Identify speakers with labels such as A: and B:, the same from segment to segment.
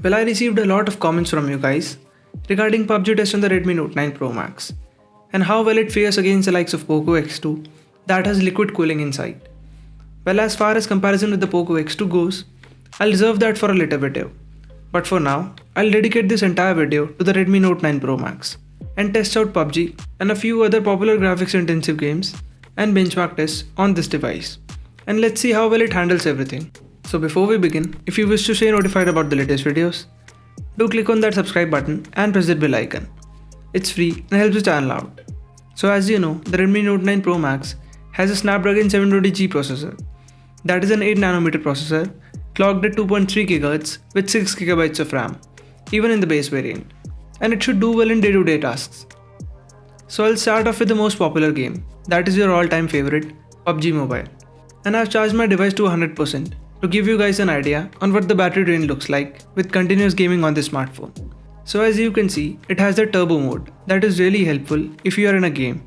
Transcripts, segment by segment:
A: Well, I received a lot of comments from you guys regarding PUBG test on the Redmi Note 9 Pro Max and how well it fares against the likes of Poco X2 that has liquid cooling inside. Well, as far as comparison with the Poco X2 goes, I'll reserve that for a later video. But for now, I'll dedicate this entire video to the Redmi Note 9 Pro Max and test out PUBG and a few other popular graphics intensive games and benchmark tests on this device. And let's see how well it handles everything. So before we begin, if you wish to stay notified about the latest videos, do click on that subscribe button and press that bell icon. It's free and helps the channel out. So as you know, the Redmi Note 9 Pro Max has a Snapdragon 720G processor. That is an 8nm processor clocked at 2.3 GHz with 6GB of RAM, even in the base variant. And it should do well in day-to-day tasks. So I'll start off with the most popular game, that is your all-time favorite, PUBG Mobile. And I've charged my device to 100% to give you guys an idea on what the battery drain looks like with continuous gaming on this smartphone. So as you can see, it has the turbo mode that is really helpful if you are in a game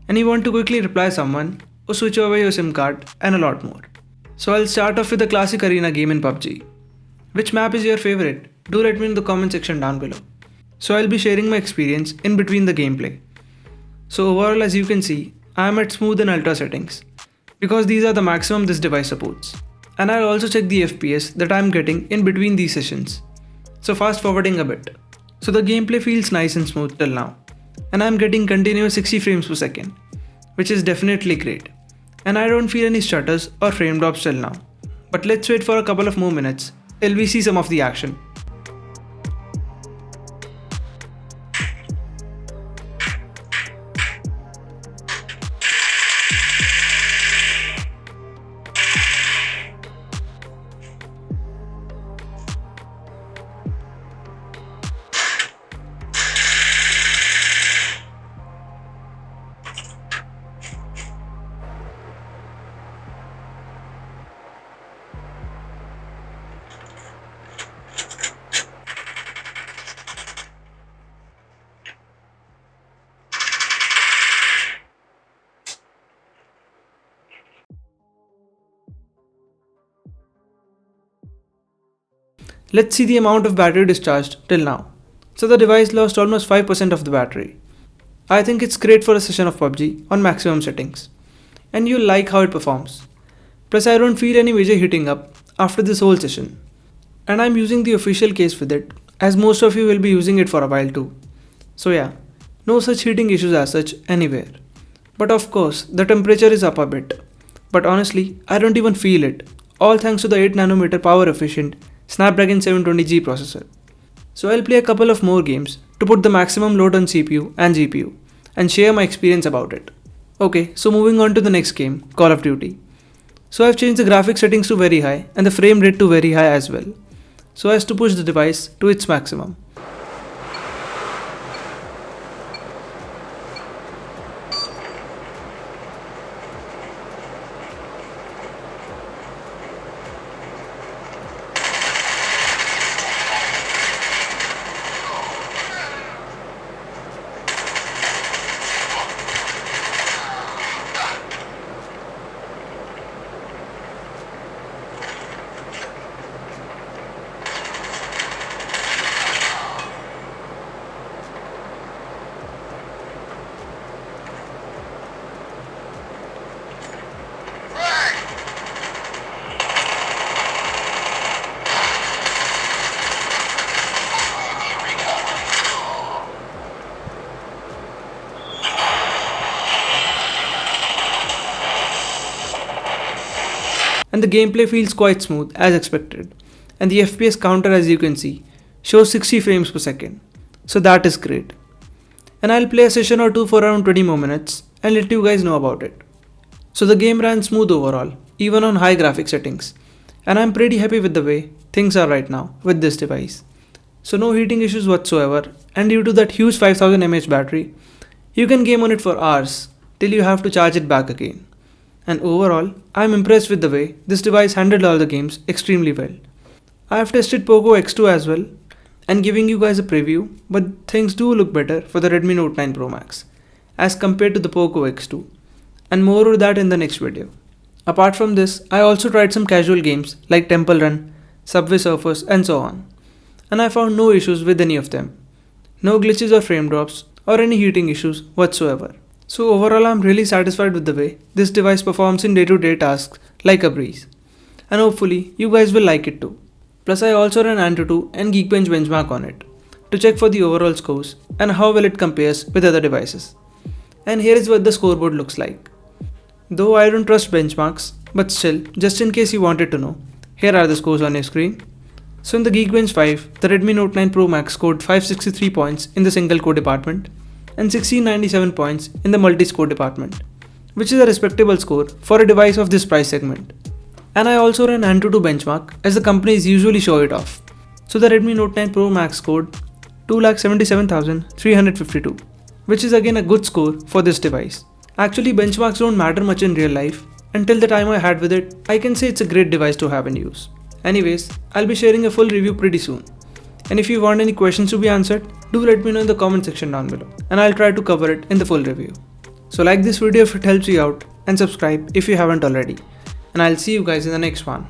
A: and you want to quickly reply someone or switch over your SIM card and a lot more. So I'll start off with the classic arena game in PUBG. Which map is your favorite? Do let me in the comment section down below. So I'll be sharing my experience in between the gameplay. So overall, as you can see, I am at smooth and ultra settings because these are the maximum this device supports. And I'll also check the FPS that I'm getting in between these sessions. So fast forwarding a bit. So the gameplay feels nice and smooth till now. And I'm getting continuous 60 frames per second, which is definitely great. And I don't feel any stutters or frame drops till now. But let's wait for a couple of more minutes till we see some of the action. Let's see the amount of battery discharged till now. So the device lost almost 5% of the battery. I think it's great for a session of PUBG on maximum settings. And you'll like how it performs. Plus I don't feel any major heating up after this whole session. And I'm using the official case with it, as most of you will be using it for a while too. So yeah, no such heating issues as such anywhere. But of course, the temperature is up a bit. But honestly, I don't even feel it, all thanks to the 8nm power efficient Snapdragon 720G processor. So I'll play a couple of more games to put the maximum load on CPU and GPU and share my experience about it. Okay, so moving on to the next game, Call of Duty. So I've changed the graphics settings to very high and the frame rate to very high as well, so as to push the device to its maximum. And the gameplay feels quite smooth as expected, and the FPS counter, as you can see, shows 60 frames per second, so that is great. And I'll play a session or two for around 20 more minutes and let you guys know about it. So the game ran smooth overall, even on high graphic settings, and I'm pretty happy with the way things are right now with this device. So no heating issues whatsoever, and due to that huge 5000 mAh battery, you can game on it for hours till you have to charge it back again. And overall, I'm impressed with the way this device handled all the games extremely well. I have tested Poco X2 as well and giving you guys a preview, but things do look better for the Redmi Note 9 Pro Max as compared to the Poco X2, and more of that in the next video. Apart from this, I also tried some casual games like Temple Run, Subway Surfers and so on. and I found no issues with any of them. No glitches or frame drops or any heating issues whatsoever. So overall I'm really satisfied with the way this device performs in day-to-day tasks like a breeze. And hopefully you guys will like it too. Plus I also ran Antutu and Geekbench benchmark on it to check for the overall scores and how well it compares with other devices. And here is what the scoreboard looks like. Though I don't trust benchmarks, but still, just in case you wanted to know, here are the scores on your screen. So in the Geekbench 5, the Redmi Note 9 Pro Max scored 563 points in the single core department and 1697 points in the multi-score department, which is a respectable score for a device of this price segment. And I also ran Antutu benchmark as the companies usually show it off. So the Redmi Note 9 Pro Max scored 2,77,352, which is again a good score for this device. Actually, benchmarks don't matter much in real life. Until the time I had with it, I can say it's a great device to have in use. Anyways, I'll be sharing a full review pretty soon. And if you want any questions to be answered, do let me know in the comment section down below, and I'll try to cover it in the full review. So like this video if it helps you out, and subscribe if you haven't already. And I'll see you guys in the next one.